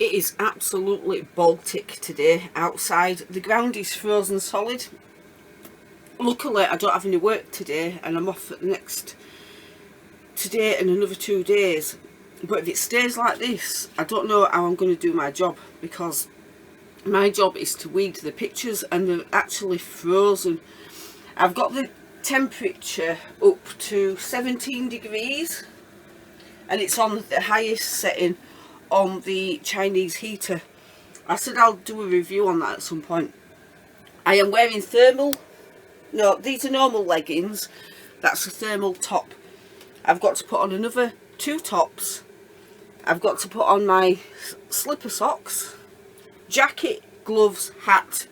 It is absolutely Baltic today outside. The ground is frozen solid. Luckily I don't have any work today and I'm off for the next today and another 2 days. But if it stays like this, I don't know how I'm going to do my job, because my job is to weed the pictures and they're actually frozen. I've got the temperature up to 17 degrees and it's on the highest setting on the Chinese heater. I said I'll do a review on that at some point. I am wearing thermal, no, these are normal leggings, that's a thermal top. I've got to put on another 2 tops. I've got to put on my slipper socks, jacket, gloves, hat,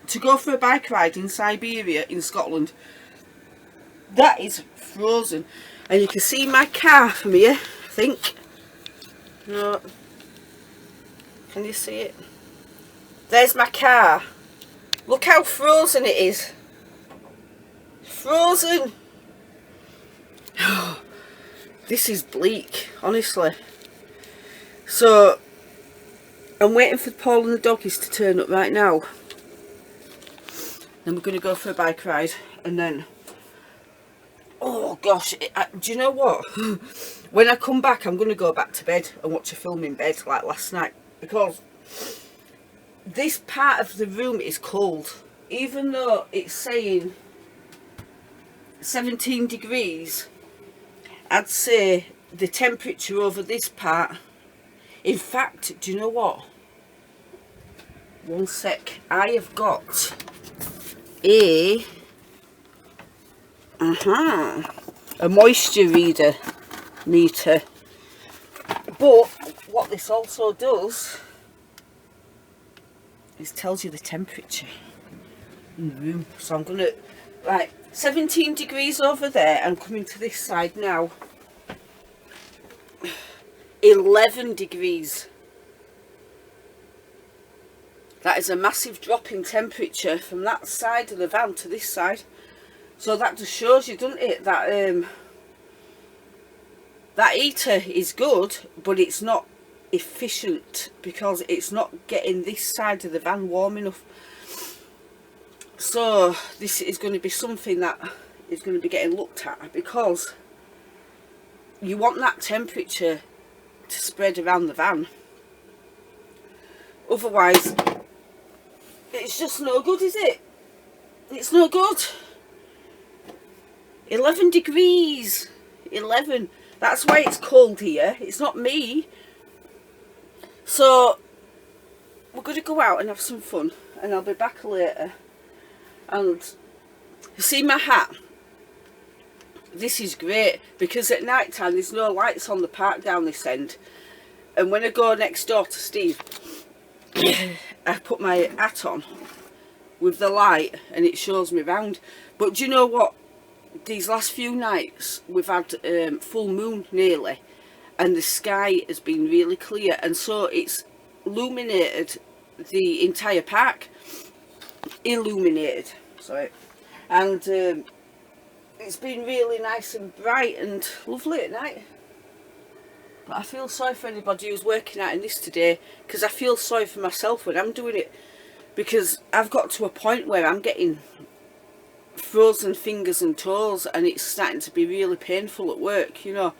to go for a bike ride in Siberia in Scotland. That is frozen. And you can see my car from here, I think. No. Can you see it? There's my car. Look how frozen it is. Frozen. This is bleak, honestly. So, I'm waiting for Paul and the doggies to turn up right now. Then we're going to go for a bike ride. And then, oh gosh, do you know what? When I come back, I'm going to go back to bed and watch a film in bed like last night. Because this part of the room is cold. Even though it's saying 17 degrees, I'd say the temperature over this part, in fact, do you know what? One sec, I have got a moisture meter. But what this also does is tells you the temperature in the room. So I'm gonna, right, 17 degrees over there. I'm coming to this side now. 11 degrees. That is a massive drop in temperature from that side of the van to this side. So that just shows you, doesn't it, that that heater is good, but it's not efficient because it's not getting this side of the van warm enough. So this is going to be something that is going to be getting looked at, because you want that temperature to spread around the van. Otherwise, it's just no good, is it? It's no good. 11 degrees. 11. That's why it's cold here. It's not me. So we're going to go out and have some fun, and I'll be back later. And you see my hat? This is great because at night time there's no lights on the park down this end, and when I go next door to Steve I put my hat on with the light and it shows me round. But do you know what? These last few nights we've had full moon nearly, and the sky has been really clear, and so it's illuminated the entire park. Illuminated, sorry. And it's been really nice and bright and lovely at night. But I feel sorry for anybody who's working out in this today, because I feel sorry for myself when I'm doing it, because I've got to a point where I'm getting frozen fingers and toes and it's starting to be really painful at work, you know.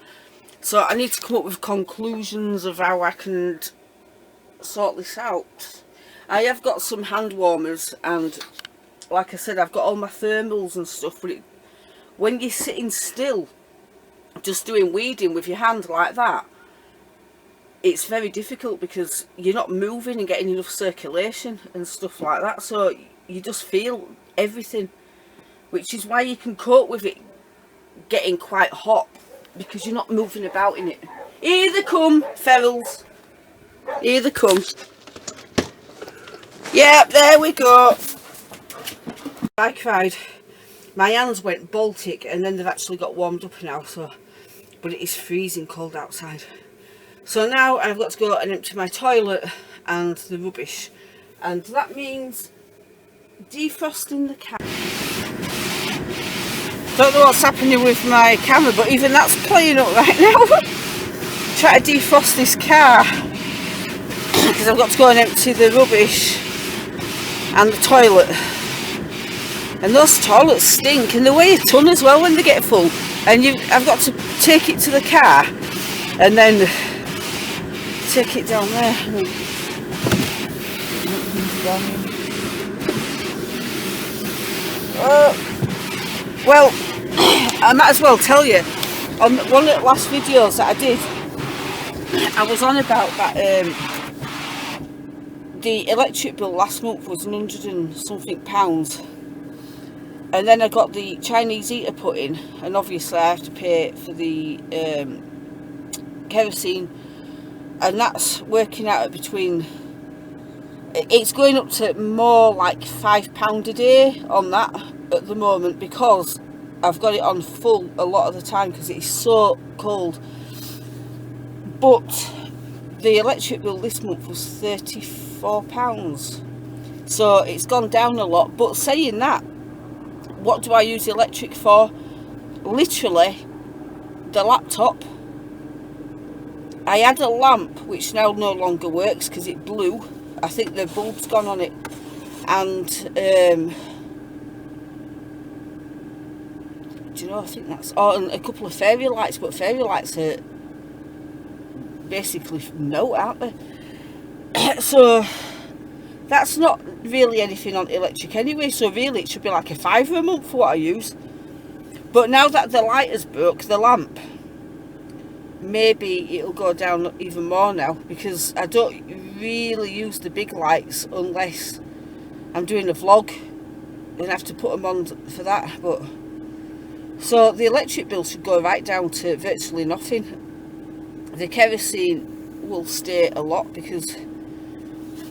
So I need to come up with conclusions of how I can sort this out. I have got some hand warmers, and like I said, I've got all my thermals and stuff, but when you're sitting still just doing weeding with your hand like that, it's very difficult because you're not moving and getting enough circulation and stuff like that, so you just feel everything, which is why you can cope with it getting quite hot, because you're not moving about in it. Here they come, ferals. Here they come. Yep, there we go. Bike ride. My hands went Baltic and then they've actually got warmed up now, so, but it is freezing cold outside. So now I've got to go and empty my toilet and the rubbish, and that means defrosting the car. Don't know what's happening with my camera, but even that's playing up right now. Try to defrost this car. because I've got to go and empty the rubbish and the toilet. And those toilets stink, and they weigh a ton as well when they get full. And I've got to take it to the car and then take it down there. Well, I might as well tell you, on one of the last videos that I did, I was on about that the electric bill last month was 100 and something pounds. And then I got the Chinese heater put in, and obviously I have to pay for the kerosene, and that's working out at between, it's going up to more like £5 a day on that at the moment, because I've got it on full a lot of the time because it's so cold. But the electric bill this month was £34, so it's gone down a lot. But saying that, what do I use the electric for? Literally the laptop. I had a lamp which now no longer works because it blew. I think the bulb's gone on it, and do you know, I think that's, oh, and a couple of fairy lights, but fairy lights are basically no, aren't they? So that's not really anything on electric anyway, so really it should be like a £5 a month for what I use. But now that the light has broke, the lamp, maybe it'll go down even more now, because I don't really use the big lights unless I'm doing a vlog and I have to put them on for that. But so the electric bill should go right down to virtually nothing. The kerosene will stay a lot because,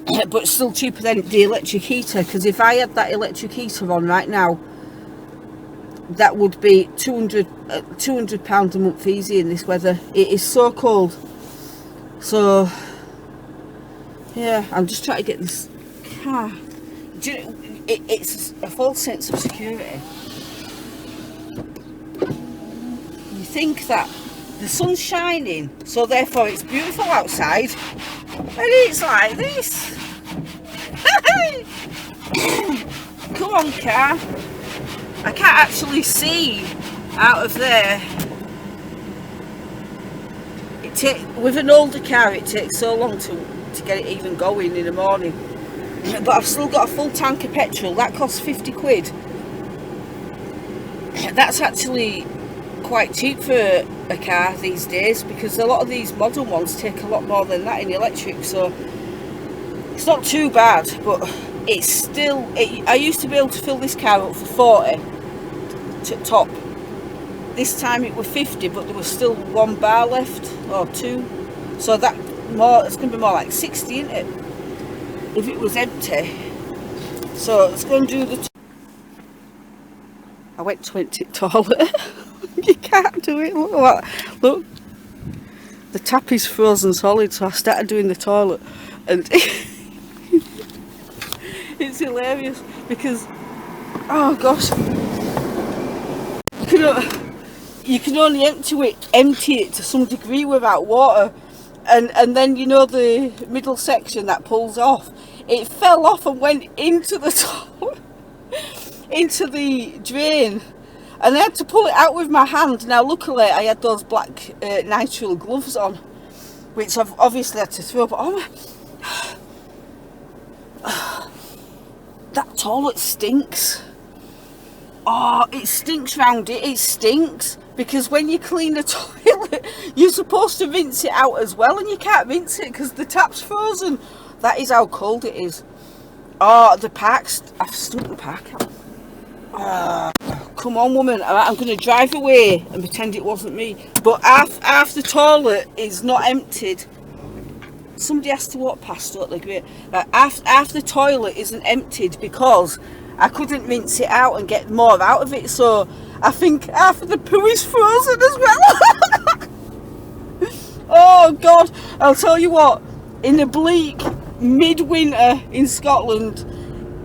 but it's still cheaper than the electric heater, because if I had that electric heater on right now, that would be £200 a month easy in this weather. It is so cold. So yeah, I'm just trying to get this car. Do you know, it's a false sense of security. You think that the sun's shining, so therefore it's beautiful outside, and it's like this. Come on, car. I can't actually see out of there. With an older car, it takes so long to get it even going in the morning. But I've still got a full tank of petrol. That costs 50 quid. That's actually quite cheap for a car these days, because a lot of these modern ones take a lot more than that in electric. So it's not too bad, but it's still, I used to be able to fill this car up for 40 to top. This time it was 50, but there was still 1 bar left, or 2. So that more, it's going to be more like 60, isn't it, if it was empty. So let's go and do the I went to empty the toilet. You can't do it. Look at that. Look, the tap is frozen solid, so I started doing the toilet, and it's hilarious because, oh gosh, you can only empty it to some degree without water, and then, you know, the middle section that pulls off, it fell off and went into the toilet, into the drain, and I had to pull it out with my hand. Now luckily I had those black nitrile gloves on, which I've obviously had to throw, but oh my, that toilet stinks. Oh, it stinks round it. It stinks because when you clean the toilet, you're supposed to rinse it out as well, and you can't rinse it because the tap's frozen. That is how cold it is. Oh, the pack's, I've stuck the pack. Come on, woman. I'm going to drive away and pretend it wasn't me. But half the toilet is not emptied. Somebody has to walk past, don't they? Great. Half the toilet isn't emptied because I couldn't rinse it out and get more out of it. So I think half of the poo is frozen as well. Oh God, I'll tell you what, in the bleak midwinter in Scotland,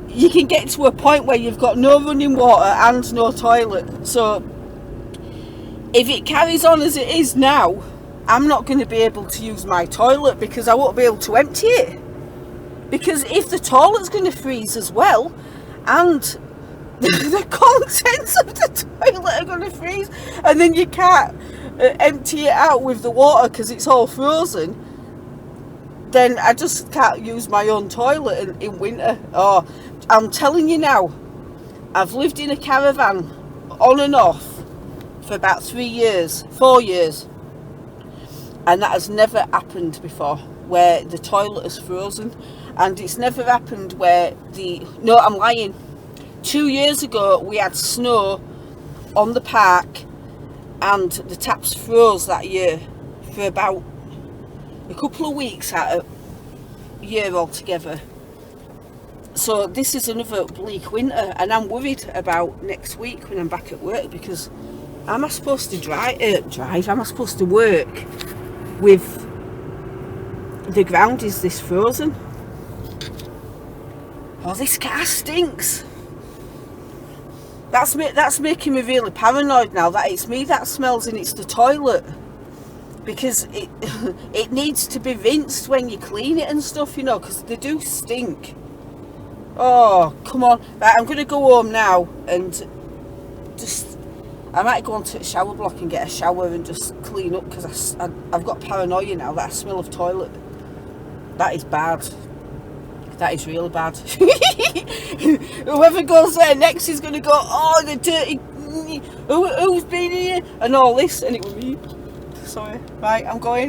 you can get to a point where you've got no running water and no toilet. So if it carries on as it is now, I'm not going to be able to use my toilet because I won't be able to empty it. because if the toilet's going to freeze as well, and the contents of the toilet are going to freeze, and then you can't empty it out with the water because it's all frozen, then I just can't use my own toilet in winter. Oh, I'm telling you now, I've lived in a caravan on and off for about 3 years, 4 years, and that has never happened before, where the toilet is frozen. And it's never happened where no, I'm lying, 2 years ago we had snow on the park and the taps froze that year for about a couple of weeks out of a year altogether. So this is another bleak winter, and I'm worried about next week when I'm back at work, because am I supposed to drive? Am I supposed to work with the ground is this frozen? Oh, this car stinks. That's making me really paranoid now, that it's me that smells and it's the toilet, because it needs to be rinsed when you clean it and stuff, you know, because they do stink. Oh, come on. Right, I'm going to go home now and I might go onto the shower block and get a shower and just clean up, because I've got paranoia now that I smell of toilet. That is bad. That is really bad. Whoever goes there next is going to go, oh, the dirty, who's been here? And all this, and it was me. Sorry. Right, I'm going.